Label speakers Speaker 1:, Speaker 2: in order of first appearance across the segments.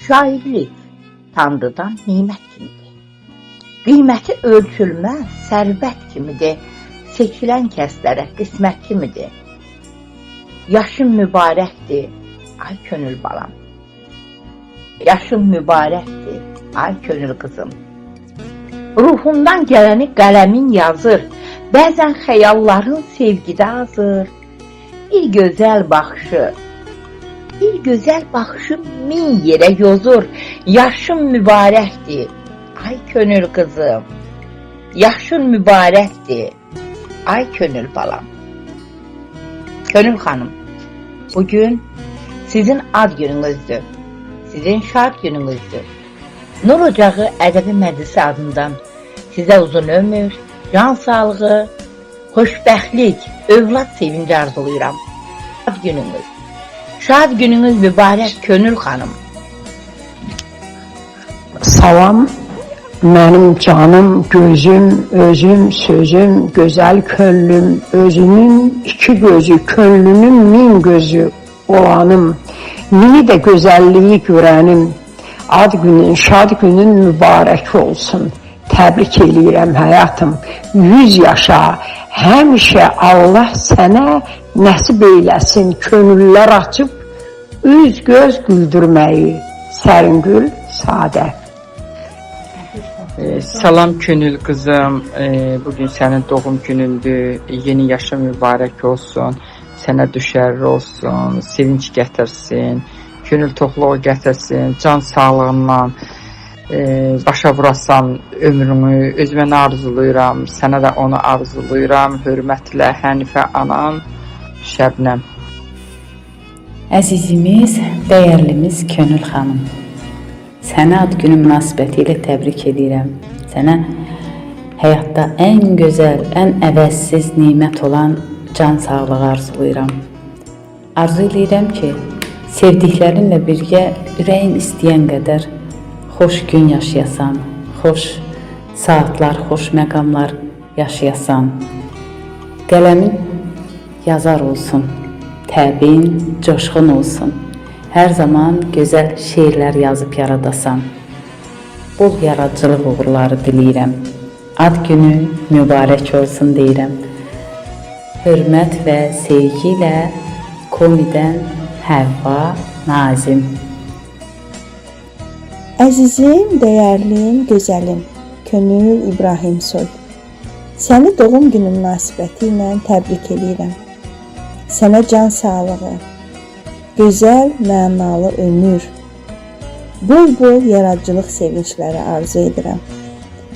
Speaker 1: Şairlik Tanrıdan nimət kimidir. Qiyməti ölçülməz sərvət kimidir. Seçilən kəslərə qismət kimidir. Yaşın mübarəkdir, ay könül balam. Yaşın mübarəkdir, ay könül qızım. Ruhundan gələni qələmin yazır. Bəzən xəyalların sevgidə azır. Bir gözəl baxışı min yerə yozur. Yaşın mübarəkdir, ay könül qızım. Yaşın mübarəkdir, ay könül balam. Könül xanım, bugün sizin ad gününüzdür. Sizin şad gününüzdür. Nur Ocağı Ədəbi Məclisi adından sizə uzun ömür, can sağlığı, xoşbəxtlik, övlad sevinci arzulayıram. Şad gününüz mübarək Könül xanım.
Speaker 2: Salam, mənim canım, gözüm, özüm, sözüm, gözəl könlüm, özünün iki gözü, könlünün min gözü olanım, mini də gözəlliyi görənim, ad günün, şad günün mübarək olsun. Təbrik eləyirəm həyatım, 100 yaşa, həmişə Allah sənə nəsib eyləsin, könüllər açıb, üz göz güldürməyi. Səringül Sadə.
Speaker 3: Salam Könül qızım, bugün sənin doğum günündür, yeni yaşın mübarək olsun, sənə düşərli olsun, sevinç gətirsin, könül toxluğu gətirsin, can sağlığından başa vurasan ömrümü, özümə arzulayıram, sənə də onu arzulayıram, hörmətlə Hənifə anam, Şəbnəm.
Speaker 4: Əzizimiz, dəyərlimiz Könül xanım, səni ad günü münasibəti ilə təbrik edirəm. Sənə həyatda ən gözəl, ən əvəzsiz nimət olan can sağlığı arzulayıram. Arzu edirəm ki, sevdiklərinlə birgə ürəyin istəyən qədər xoş gün yaşayasan, xoş saatlar, xoş məqamlar yaşayasan. Qələmin yazar olsun, təbin coşqun olsun. Hər zaman gözəl şeirlər yazıb yaradasan. Bol yaradıcılıq uğurları diləyirəm. Ad günü mübarək olsun deyirəm. Hörmət və sevgi ilə Komidən Həvva Nazim.
Speaker 5: Əzizim, dəyərlim, gözəlim Könül İbrahimsoy, səni doğum günü münasibəti ilə təbrik edirəm. Sənə can sağlığı, gözəl, mənalı ömür, bol-bol yaradıcılıq sevincləri arzu edirəm.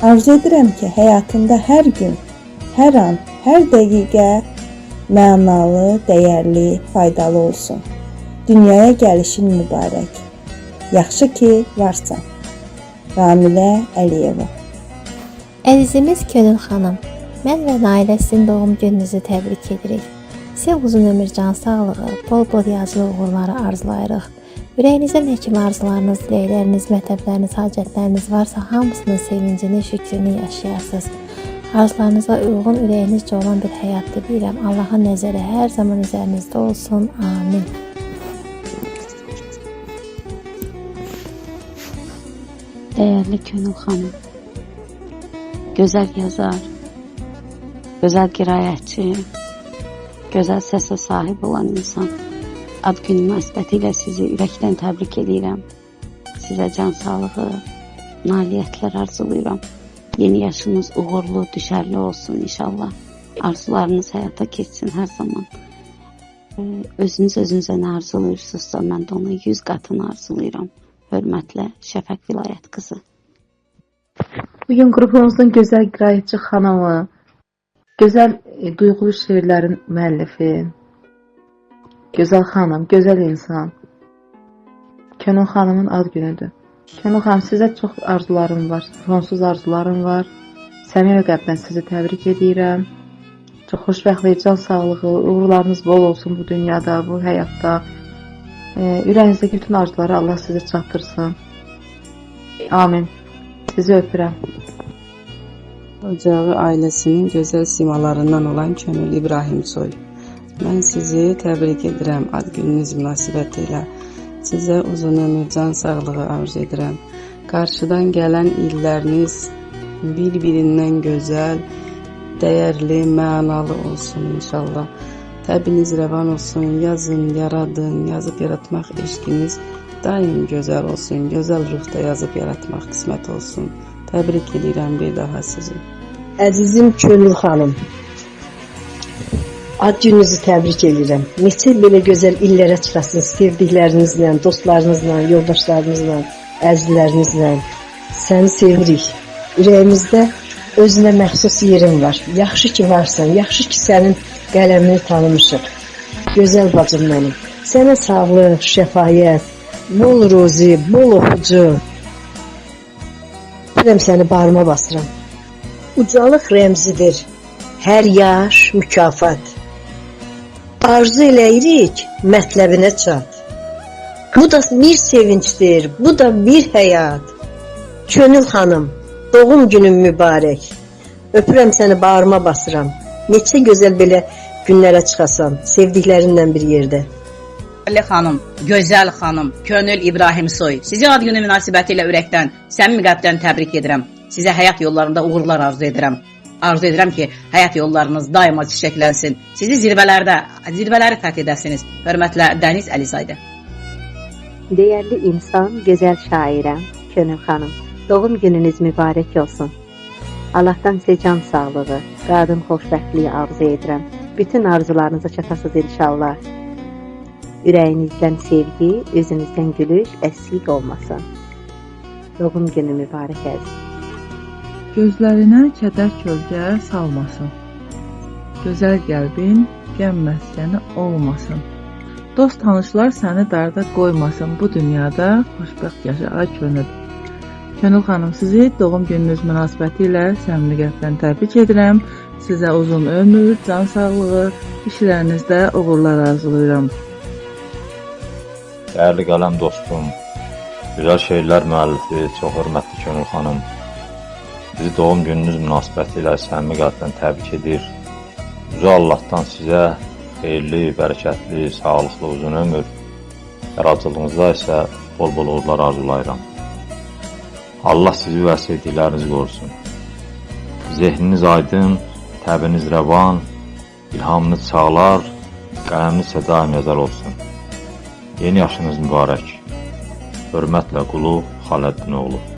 Speaker 5: Arzu edirəm ki, həyatında hər gün, hər an, hər dəqiqə mənalı, dəyərli, faydalı olsun. Dünyaya gəlişin mübarək. Yaxşı ki, varsan. Ramilə Əliyeva.
Speaker 6: Əzizimiz Könül xanım, mən və Nailə sizin doğum gününüzü təbrik edirik. Sizə uzun ömür, can sağlığı, bol-bol yazılı uğurları arzulayırıq. Ürəyinizdə nə kimi arzularınız, diləkləriniz, mətləbləriniz, hacətləriniz varsa, hamısının sevincini, şükrünü yaşayarsınız. Arzularınıza uyğun, ürəyinizcə olan bir həyat diləyirəm. Allahın nəzəri hər zaman üzərinizdə olsun. Amin.
Speaker 7: Dəyərli Könül xanım, gözəl yazar, gözəl qiraətçi, gözəl səsə sahib olan insan. Ad günü münasibəti ilə sizi ürəkdən təbrik edirəm. Sizə can sağlığı, nailiyyətlər arzulayıram. Yeni yaşınız uğurlu, düşərli olsun inşallah. Arzularınız həyata keçsin hər zaman. Özünüzə nə arzulayırsınızsa, mən də ona 100 qatını arzulayıram. Hörmətlə Şəfəq Vilayət qızı.
Speaker 8: Bugün qrupumuzun gözəl qiraətçi xanımı, gözəl duyğulu şeirlərin müəllifi, gözəl xanım, gözəl insan, Könül xanımın ad günüdür. Könül xanım, sizə çox arzularım var, sonsuz arzularım var. Səmimi qəlbdən sizi təbrik edirəm. Çox xoşbəxtlik, can sağlığı, uğurlarınız bol olsun bu dünyada, bu həyatda. Ürəyinizdəki bütün arzuları Allah sizə çatdırsın. Amin. Sizi öpürəm.
Speaker 9: Ocağı ailəsinin gözəl simalarından olan Könül İbrahimsoy. Mən sizi təbrik edirəm ad gününüz münasibətilə. Sizə uzun ömür, can sağlığı arzu edirəm. Qarşıdan gələn illəriniz bir-birindən gözəl, dəyərli, mənalı olsun inşallah. Təbiniz rəvan olsun, yazın, yaradın, yazıb yaratmaq eşqiniz daim gözəl olsun, gözəl ruhda yazıb yaratmaq qismət olsun. Təbrik edirəm bir daha sizi.
Speaker 2: Əzizim Könül xanım, ad gününüzü təbrik edirəm. Neçə belə gözəl illərə çıxasınız, sevdiklərinizlə, dostlarınızla, yoldaşlarınızla, əzizlərinizlə. Səni sevirik. Ürəyimizdə özünə məxsus yerin var. Yaxşı ki varsan, yaxşı ki sənin qələmini tanımışıq. Gözəl bacım mənim. Sənə sağlıq, şəfayət, bol ruzi, bol oxucu. Biləm səni bağrıma basıram. Ucalıq rəmzidir. Hər yaş mükafat. Arzu eləyirik, mətləbinə çat. Bu da bir sevincdir, bu da bir həyat. Könül xanım, doğum günün mübarək. Öpürəm səni, bağrıma basıram. Neçə gözəl belə günlərə çıxasan, sevdiklərinlə bir yerdə.
Speaker 10: Dəyərli xanım, gözəl xanım, Könül İbrahimsoy, sizi ad günü münasibətilə ürəkdən, səmimi qəlbdən təbrik edirəm. Sizə həyat yollarında uğurlar arzu edirəm. Arzu edirəm ki, həyat yollarınız daima çiçəklənsin. Sizi zirvələri fəth edəsiniz. Hörmətlə, Dəniz Əlizaydı.
Speaker 11: Dəyərli insan, gözəl şairəm, Könül xanım. Doğum gününüz mübarək olsun. Allahdan sizə can sağlığı, qadın xoşbəxtliyi arzu edirəm. Bütün arzularınıza çatasınız inşallah. Ürəyinizdən sevgi, üzünüzdən gülüş əksik olmasın. Doğum günü mübarək əziz.
Speaker 12: Gözlərinə kədər kölgə salmasın. Gözəl qəlbin qəm məskəni olmasın. Dost tanışlar səni darda qoymasın. Bu dünyada xoşbəxt yaşa, ay Könül. Könül xanım, sizi doğum gününüz münasibətilə səmimi qəlbdən təbrik edirəm. Sizə uzun ömür, can sağlığı, işlərinizdə uğurlar arzulayıram.
Speaker 13: Dəyərli qələm dostum, gözəl şeirlər müəllifi, çox hörmətli Könül xanım, bizi doğum gününüz münasibətilə səmimi qəlbdən təbrik edir. Yüce Allahdan sizə xeyirli, bərəkətli, sağlıqlı uzun ömür, yaradıcılığınızda isə bol-bol uğurlar arzulayıram. Allah sizi və sevdiklərinizi qorusun. Zehniniz aydın, təbiniz rəvan, ilhamınız çağlar, qələminiz isə daim yazar olsun. Yeni yaşınız mübarək. Hörmətlə Qulu Xaləddin oğlu.